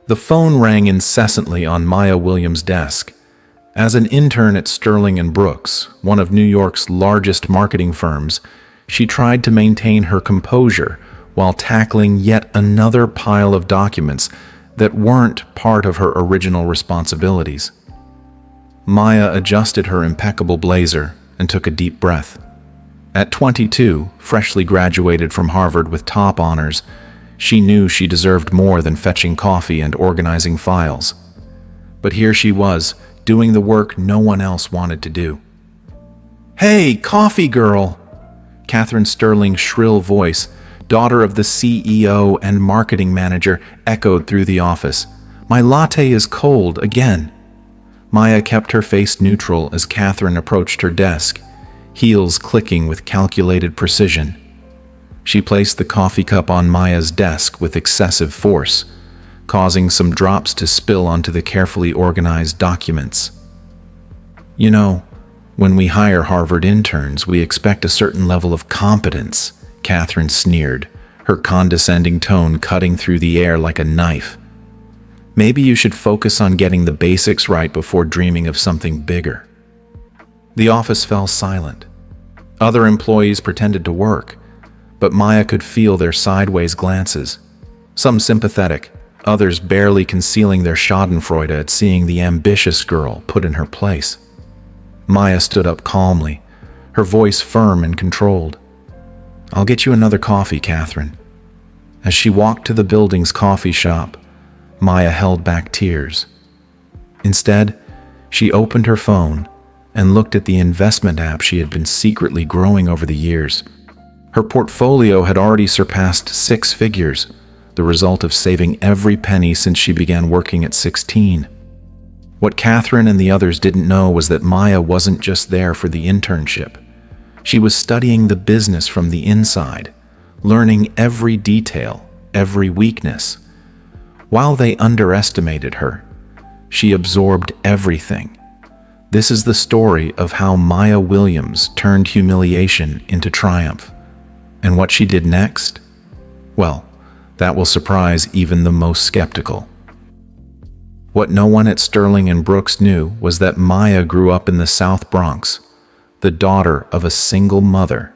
The phone rang incessantly on Maya Williams' desk. As an intern at Sterling and Brooks, one of New York's largest marketing firms, she tried to maintain her composure while tackling yet another pile of documents that weren't part of her original responsibilities. Maya adjusted her impeccable blazer and took a deep breath. At 22, freshly graduated from Harvard with top honors, she knew she deserved more than fetching coffee and organizing files. But here she was, doing the work no one else wanted to do. "Hey, coffee girl!" Catherine Sterling's shrill voice, daughter of the CEO and marketing manager, echoed through the office. "My latte is cold again." Maya kept her face neutral as Catherine approached her desk, heels clicking with calculated precision. She placed the coffee cup on Maya's desk with excessive force, causing some drops to spill onto the carefully organized documents. "You know, when we hire Harvard interns, we expect a certain level of competence," Catherine sneered, her condescending tone cutting through the air like a knife. "Maybe you should focus on getting the basics right before dreaming of something bigger." The office fell silent. Other employees pretended to work, but Maya could feel their sideways glances, some sympathetic, others barely concealing their schadenfreude at seeing the ambitious girl put in her place. Maya stood up calmly, her voice firm and controlled. "I'll get you another coffee, Catherine." As she walked to the building's coffee shop, Maya held back tears. Instead, she opened her phone and looked at the investment app she had been secretly growing over the years. Her portfolio had already surpassed 6 figures, the result of saving every penny since she began working at 16. What Catherine and the others didn't know was that Maya wasn't just there for the internship. She was studying the business from the inside, learning every detail, every weakness. While they underestimated her, she absorbed everything. This is the story of how Maya Williams turned humiliation into triumph. And what she did next? Well, that will surprise even the most skeptical. What no one at Sterling and Brooks knew was that Maya grew up in the South Bronx, the daughter of a single mother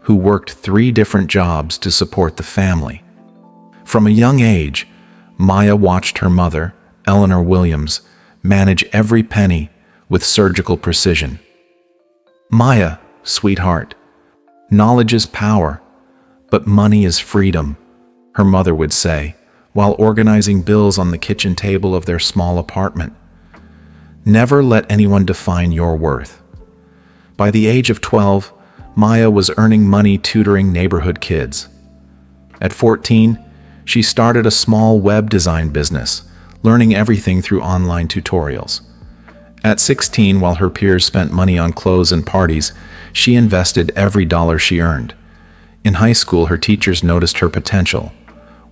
who worked 3 different jobs to support the family. From a young age, Maya watched her mother, Eleanor Williams, manage every penny with surgical precision. "Maya, sweetheart, knowledge is power, but money is freedom," her mother would say, while organizing bills on the kitchen table of their small apartment. "Never let anyone define your worth." By the age of 12, Maya was earning money tutoring neighborhood kids. At 14, she started a small web design business, learning everything through online tutorials. At 16, while her peers spent money on clothes and parties, she invested every dollar she earned. In high school, her teachers noticed her potential.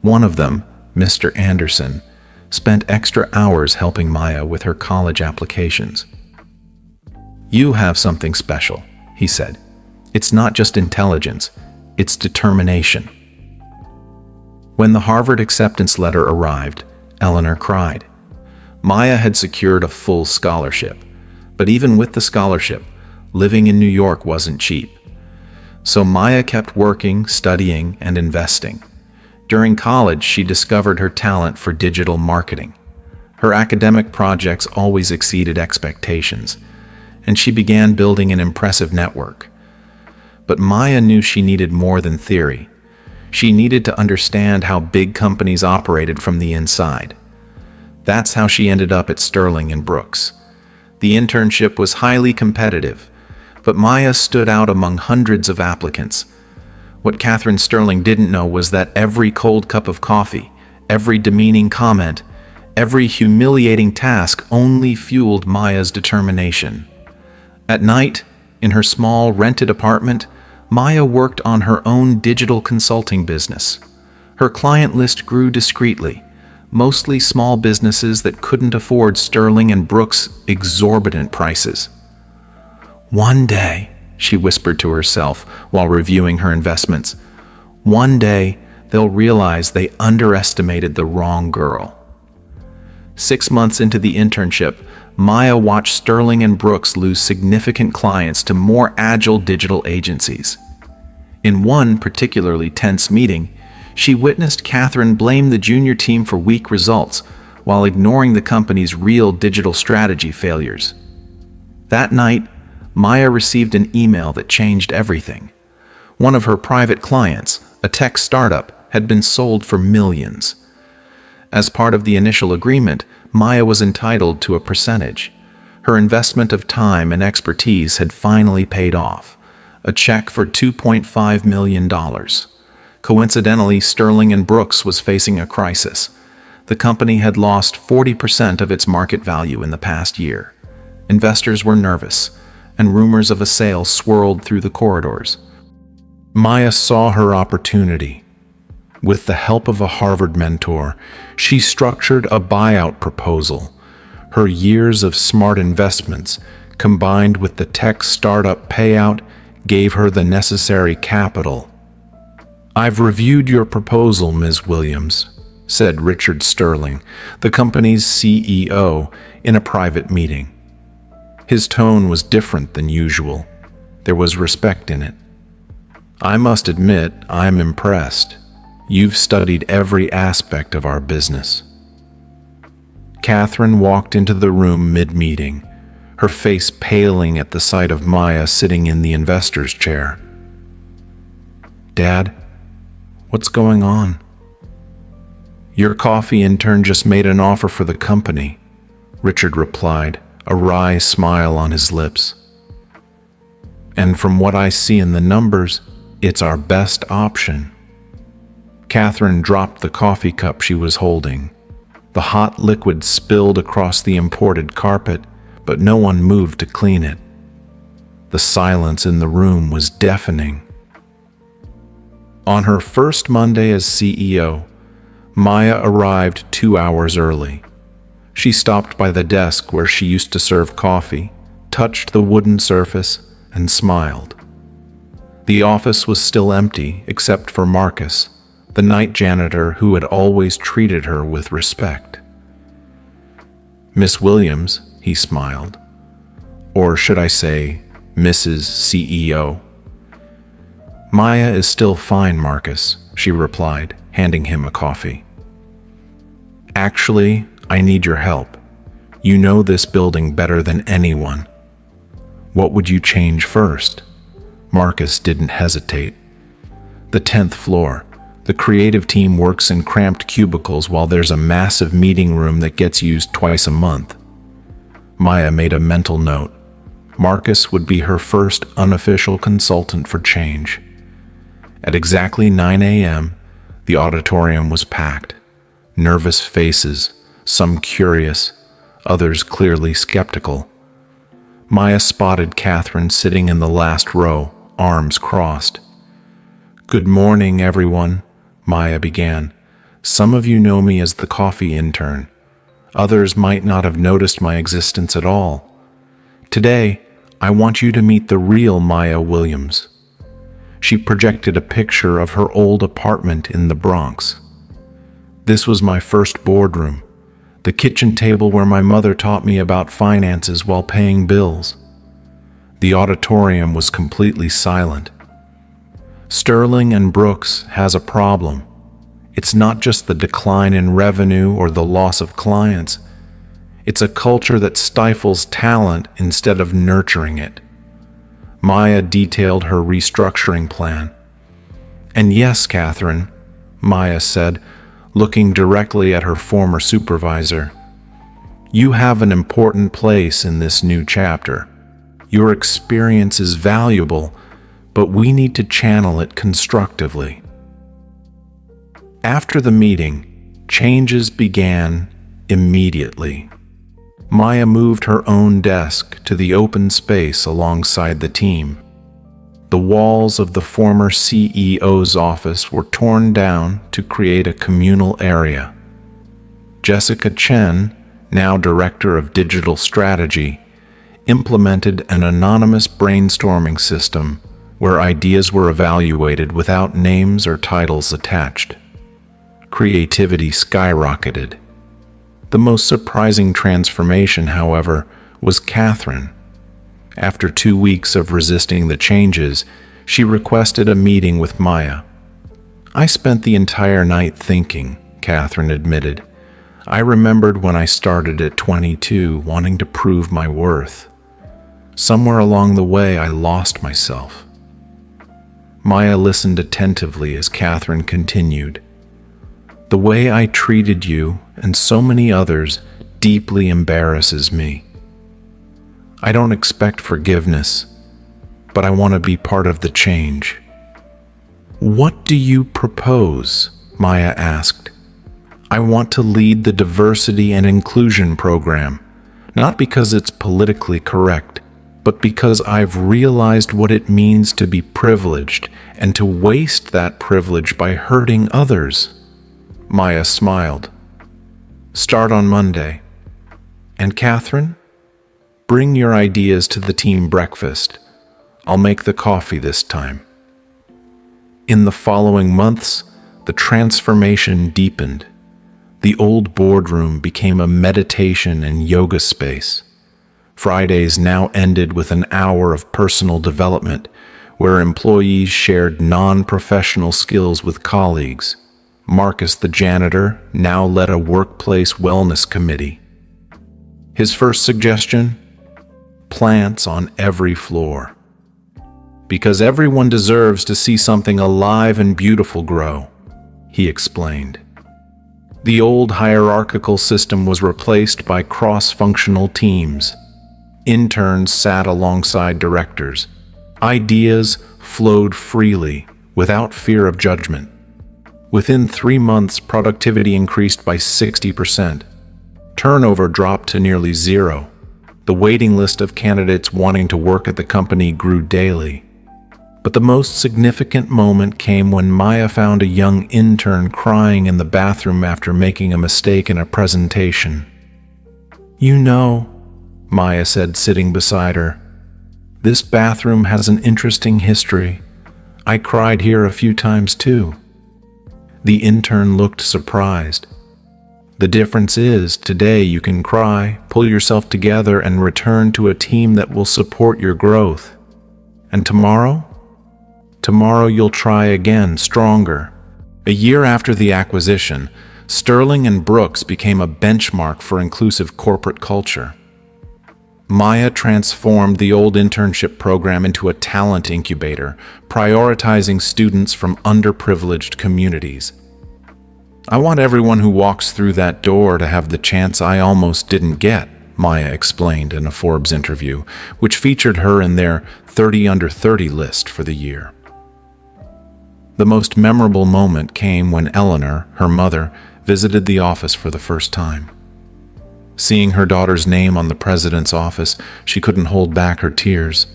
One of them, Mr. Anderson, spent extra hours helping Maya with her college applications. "You have something special," he said. "It's not just intelligence, it's determination." When the Harvard acceptance letter arrived, Eleanor cried. Maya had secured a full scholarship, but even with the scholarship, living in New York wasn't cheap. So Maya kept working, studying, and investing. During college, she discovered her talent for digital marketing. Her academic projects always exceeded expectations, and she began building an impressive network. But Maya knew she needed more than theory. She needed to understand how big companies operated from the inside. That's how she ended up at Sterling and Brooks. The internship was highly competitive, but Maya stood out among hundreds of applicants. What Catherine Sterling didn't know was that every cold cup of coffee, every demeaning comment, every humiliating task only fueled Maya's determination. At night, in her small rented apartment, Maya worked on her own digital consulting business. Her client list grew discreetly, mostly small businesses that couldn't afford Sterling and Brooks' exorbitant prices. "One day," she whispered to herself while reviewing her investments, "one day they'll realize they underestimated the wrong girl." 6 months into the internship, Maya watched Sterling and Brooks lose significant clients to more agile digital agencies. In one particularly tense meeting, she witnessed Catherine blame the junior team for weak results while ignoring the company's real digital strategy failures. That night, Maya received an email that changed everything. One of her private clients, a tech startup, had been sold for millions. As part of the initial agreement, Maya was entitled to a percentage. Her investment of time and expertise had finally paid off. A check for $2.5 million. Coincidentally, Sterling and Brooks was facing a crisis. The company had lost 40% of its market value in the past year. Investors were nervous, and rumors of a sale swirled through the corridors. Maya saw her opportunity. With the help of a Harvard mentor, she structured a buyout proposal. Her years of smart investments, combined with the tech startup payout, gave her the necessary capital. "I've reviewed your proposal, Ms. Williams," said Richard Sterling, the company's CEO, in a private meeting. His tone was different than usual. There was respect in it. "I must admit, I'm impressed. You've studied every aspect of our business." Catherine walked into the room mid-meeting, her face paling at the sight of Maya sitting in the investor's chair. "Dad, what's going on?" "Your coffee intern just made an offer for the company," Richard replied, a wry smile on his lips. "And from what I see in the numbers, it's our best option." Catherine dropped the coffee cup she was holding. The hot liquid spilled across the imported carpet, but no one moved to clean it. The silence in the room was deafening. On her first Monday as CEO, Maya arrived 2 hours early. She stopped by the desk where she used to serve coffee, touched the wooden surface, and smiled. The office was still empty except for Marcus, the night janitor who had always treated her with respect. "Miss Williams," he smiled. "Or should I say, Mrs. CEO?" "Maya is still fine, Marcus," she replied, handing him a coffee. "Actually, I need your help. You know this building better than anyone. What would you change first?" Marcus didn't hesitate. "The 10th floor. The creative team works in cramped cubicles while there's a massive meeting room that gets used twice a month." Maya made a mental note. Marcus would be her first unofficial consultant for change. At exactly 9 a.m., the auditorium was packed. Nervous faces, some curious, others clearly skeptical. Maya spotted Catherine sitting in the last row, arms crossed. "Good morning, everyone," Maya began. "Some of you know me as the coffee intern. Others might not have noticed my existence at all. Today, I want you to meet the real Maya Williams." She projected a picture of her old apartment in the Bronx. "This was my first boardroom, the kitchen table where my mother taught me about finances while paying bills." The auditorium was completely silent. "Sterling and Brooks has a problem. It's not just the decline in revenue or the loss of clients. It's a culture that stifles talent instead of nurturing it." Maya detailed her restructuring plan. "And yes, Catherine," Maya said, looking directly at her former supervisor, "you have an important place in this new chapter. Your experience is valuable, but we need to channel it constructively." After the meeting, changes began immediately. Maya moved her own desk to the open space alongside the team. The walls of the former CEO's office were torn down to create a communal area. Jessica Chen, now Director of Digital Strategy, implemented an anonymous brainstorming system where ideas were evaluated without names or titles attached. Creativity skyrocketed. The most surprising transformation, however, was Catherine. After 2 weeks of resisting the changes, she requested a meeting with Maya. "I spent the entire night thinking," Catherine admitted. "I remembered when I started at 22, wanting to prove my worth. Somewhere along the way, I lost myself." Maya listened attentively as Catherine continued. "The way I treated you and so many others deeply embarrasses me. I don't expect forgiveness, but I want to be part of the change." "What do you propose?" Maya asked. "I want to lead the diversity and inclusion program, not because it's politically correct, but because I've realized what it means to be privileged and to waste that privilege by hurting others." Maya smiled. "Start on Monday. And Catherine, bring your ideas to the team breakfast. I'll make the coffee this time." In the following months, the transformation deepened. The old boardroom became a meditation and yoga space. Fridays now ended with an hour of personal development, where employees shared non-professional skills with colleagues. Marcus, the janitor, now led a workplace wellness committee. His first suggestion? Plants on every floor. "Because everyone deserves to see something alive and beautiful grow," he explained. The old hierarchical system was replaced by cross-functional teams. Interns sat alongside directors. Ideas flowed freely, without fear of judgment. Within 3 months, productivity increased by 60%. Turnover dropped to nearly zero. The waiting list of candidates wanting to work at the company grew daily. But the most significant moment came when Maya found a young intern crying in the bathroom after making a mistake in a presentation. "You know," Maya said, sitting beside her, "this bathroom has an interesting history. I cried here a few times too." The intern looked surprised. "The difference is, today you can cry, pull yourself together, and return to a team that will support your growth. And tomorrow? Tomorrow you'll try again, stronger." A year after the acquisition, Sterling and Brooks became a benchmark for inclusive corporate culture. Maya transformed the old internship program into a talent incubator, prioritizing students from underprivileged communities. "I want everyone who walks through that door to have the chance I almost didn't get," Maya explained in a Forbes interview, which featured her in their 30 under 30 list for the year. The most memorable moment came when Eleanor, her mother, visited the office for the first time. Seeing her daughter's name on the president's office, she couldn't hold back her tears.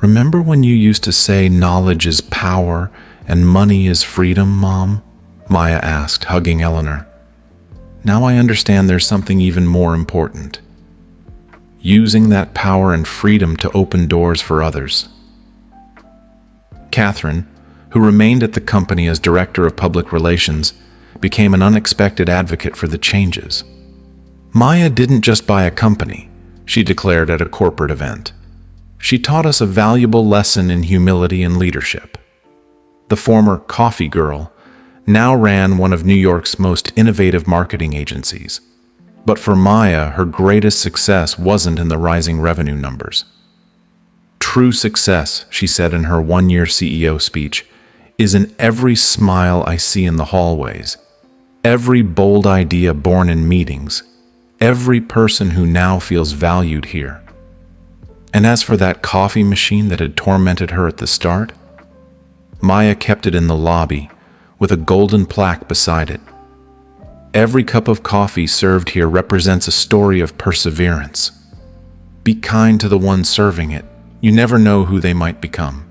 "Remember when you used to say knowledge is power and money is freedom, Mom?" Maya asked, hugging Eleanor. "Now I understand there's something even more important. Using that power and freedom to open doors for others." Catherine, who remained at the company as Director of Public Relations, became an unexpected advocate for the changes. "Maya didn't just buy a company," she declared at a corporate event. "She taught us a valuable lesson in humility and leadership." The former coffee girl now ran one of New York's most innovative marketing agencies. But for Maya, her greatest success wasn't in the rising revenue numbers. "True success," she said in her one-year CEO speech, "is in every smile I see in the hallways, every bold idea born in meetings, every person who now feels valued here." And as for that coffee machine that had tormented her at the start, Maya kept it in the lobby, with a golden plaque beside it. "Every cup of coffee served here represents a story of perseverance. Be kind to the one serving it. You never know who they might become."